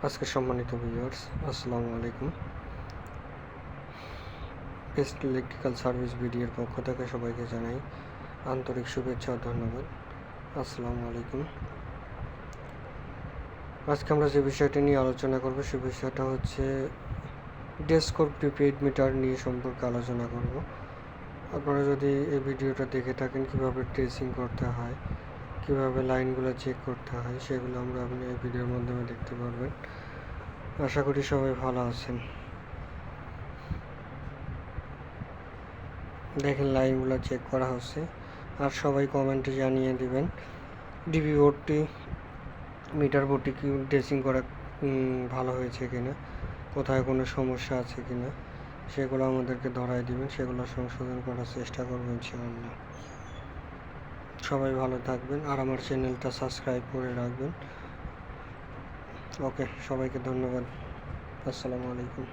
আজকে সম্মানিত ভিউয়ার্স, আসসালামু আলাইকুম। বেস্ট ইলেকট্রিক্যাল সার্ভিস ভিডিওর পক্ষ থেকে সবাইকে জানাই আন্তরিক শুভেচ্ছা ও ধন্যবাদ। আসসালামু আলাইকুম। আজকে আমরা যে বিষয়টি নিয়ে আলোচনা করব সে বিষয়টা হচ্ছে ডেস্কর প্রিপেইড মিটার নিয়ে সম্পর্কে আলোচনা করব। আপনারা যদি এই ভিডিওটা দেখে থাকেন কীভাবে ট্রেসিং করতে হয়, কীভাবে লাইনগুলো চেক করতে হয়, সেগুলো আপনি এই ভিডিওর মাধ্যমে দেখতে পারবেন। আশা করি সবাই ভালো আছেন। দেখেন লাইনগুলো চেক করা হচ্ছে, আর সবাই কমেন্টে জানিয়ে দিবেন ডিবি বোর্ডটি মিটার বোর্ডটি কি ড্রেসিং করা ভালো হয়েছে কিনা, কোথায় কোনো সমস্যা আছে কিনা সেগুলো আমাদেরকে ধরাই দিবেন, সেগুলো সংশোধন করার চেষ্টা করবো ইনশাআল্লাহ। সবাই ভালো থাকবেন আর আমার চ্যানেলটা সাবস্ক্রাইব করে রাখবেন। ওকে, সবাইকে ধন্যবাদ। আসসালামু আলাইকুম।